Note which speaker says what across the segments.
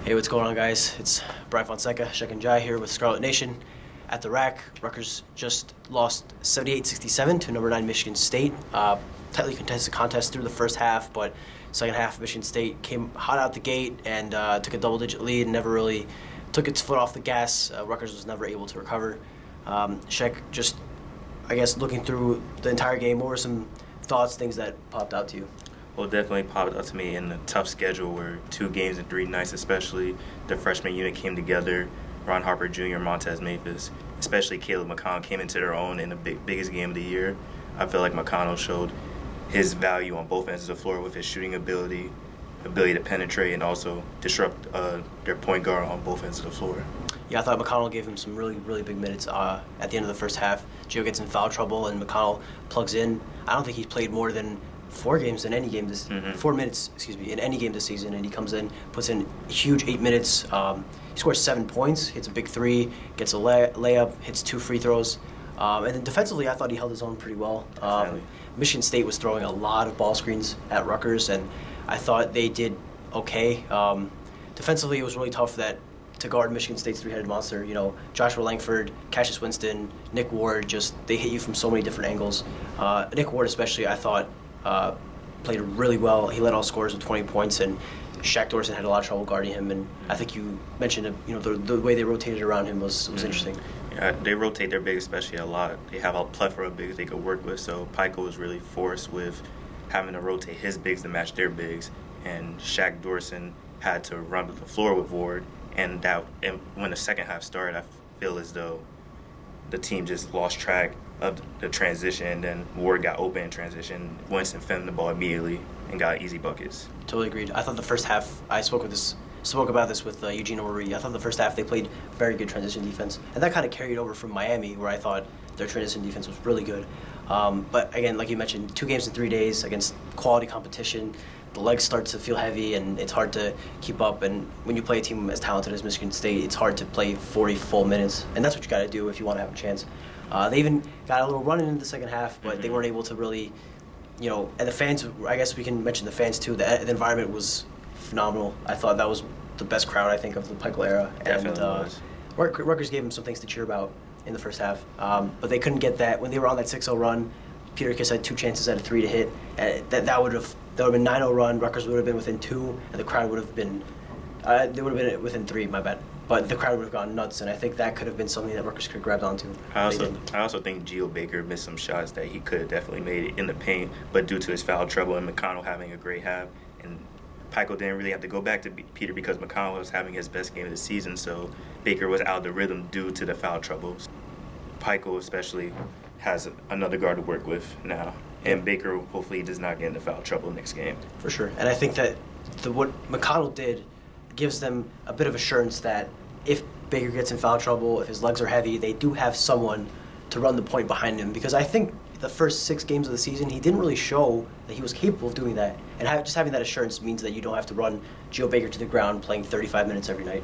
Speaker 1: Hey, what's going on, guys? It's Brian Fonseca, Cheikh and Jai here with Scarlet Nation. At the rack, Rutgers just lost 78-67 to number 9 Michigan State. Tightly contested contest through the first half, but second half, Michigan State came hot out the gate and took a double-digit lead and never really took its foot off the gas. Rutgers was never able to recover. Cheikh, just, I guess, looking through the entire game, what were some thoughts, things that popped out to you?
Speaker 2: Well, it definitely popped out to me in the tough schedule where 2 games in 3 nights, especially the freshman unit came together. Ron Harper Jr., Montez Mathis, especially Caleb McConnell came into their own in the biggest game of the year. I feel like McConnell showed his value on both ends of the floor with his shooting ability to penetrate, and also disrupt their point guard on both ends of the floor.
Speaker 1: Yeah, I thought McConnell gave him some really big minutes at the end of the first half. Gio gets in foul trouble, and McConnell plugs in. I don't think he's played more than 4 games in any game 4 minutes, in any game this season, and he comes in, puts in a huge 8 minutes. He scores 7 points, hits a big 3, gets a layup, hits 2 free throws. And then defensively, I thought he held his own pretty well. Michigan State was throwing a lot of ball screens at Rutgers, and I thought they did okay. Defensively, it was really tough to guard Michigan State's 3-headed monster. You know, Joshua Langford, Cassius Winston, Nick Ward, they hit you from so many different angles. Nick Ward especially, I thought, played really well. He led all scorers with 20 points, and Shaq Dorson had a lot of trouble guarding him. And I think you mentioned, the way they rotated around him was interesting.
Speaker 2: Yeah, they rotate their bigs especially a lot. They have a plethora of bigs they could work with. So Pico was really forced with having to rotate his bigs to match their bigs, and Shaq Dorson had to run the floor with Ward. And when the second half started, I feel as though the team just lost track of the transition, and then Ward got open in transition. Winston fed the ball immediately and got easy buckets.
Speaker 1: Totally agreed. I thought the first half, I spoke about this with Eugene O'Marie. I thought the first half they played very good transition defense, and that kind of carried over from Miami, where I thought their transition defense was really good. But again, like you mentioned, 2 games in 3 days against quality competition. The legs start to feel heavy, and it's hard to keep up. And when you play a team as talented as Michigan State, it's hard to play 40 full minutes, and that's what you got to do if you want to have a chance. They even got a little run in the second half, but they weren't able to really, and the fans, I guess we can mention the fans too. The environment was phenomenal. I thought that was the best crowd, I think, of the Pico era.
Speaker 2: Definitely was.
Speaker 1: Rutgers gave them some things to cheer about in the first half, but they couldn't get that. When they were on that 6-0 run, Peter Kiss had 2 chances at a 3 to hit. That would have been 9-0 run. Rutgers would have been within 2, and the crowd would have been, they would have been within 3, my bad. But the crowd would have gone nuts, and I think that could have been something that Rutgers could have grabbed onto.
Speaker 2: I also think Gio Baker missed some shots that he could have definitely made it in the paint, but due to his foul trouble and McConnell having a great half, and Pico didn't really have to go back to Peter because McConnell was having his best game of the season, so Baker was out of the rhythm due to the foul troubles. Pico especially has another guard to work with now, and Baker hopefully does not get into foul trouble next game.
Speaker 1: For sure, and I think that what McConnell did gives them a bit of assurance that if Baker gets in foul trouble, if his legs are heavy, they do have someone to run the point behind him. Because I think the first 6 games of the season, he didn't really show that he was capable of doing that. And just having that assurance means that you don't have to run Gio Baker to the ground playing 35 minutes every night.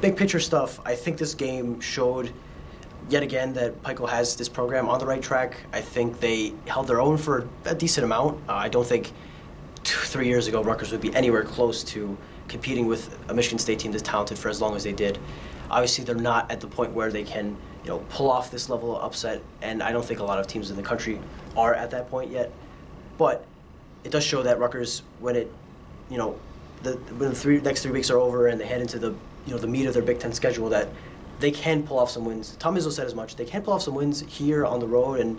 Speaker 1: Big picture stuff, I think this game showed yet again that Pico has this program on the right track. I think they held their own for a decent amount. I don't think 2-3 years ago Rutgers would be anywhere close to competing with a Michigan State team that's talented for as long as they did. Obviously, they're not at the point where they can, pull off this level of upset, and I don't think a lot of teams in the country are at that point yet. But it does show that Rutgers, when the next 3 weeks are over and they head into the meat of their Big Ten schedule, that they can pull off some wins. Tom Izzo said as much. They can pull off some wins here on the road, and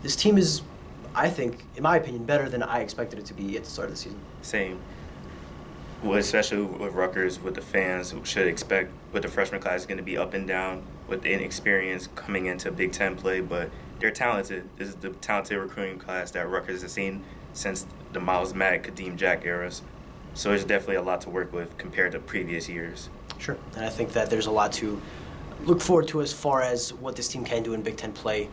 Speaker 1: this team is, I think, in my opinion, better than I expected it to be at the start of the season.
Speaker 2: Same. Well, especially with Rutgers, with the fans should expect, with the freshman class going to be up and down, with the inexperience coming into Big Ten play, but they're talented. This is the talented recruiting class that Rutgers has seen since the Miles Mack, Kadeem Jack eras. So there's definitely a lot to work with compared to previous years.
Speaker 1: Sure, and I think that there's a lot to look forward to as far as what this team can do in Big Ten play.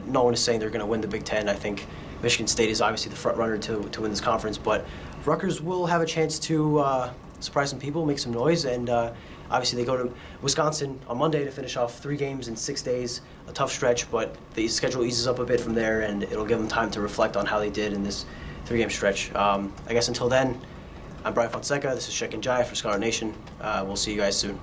Speaker 1: No one is saying they're going to win the Big Ten. I think Michigan State is obviously the front runner to win this conference, but Rutgers will have a chance to surprise some people, make some noise, and obviously they go to Wisconsin on Monday to finish off 3 games in 6 days, a tough stretch, but the schedule eases up a bit from there, and it'll give them time to reflect on how they did in this 3-game stretch. I guess until then, I'm Brian Fonseca. This is Cheikh and Jai for Scarlet Nation. We'll see you guys soon.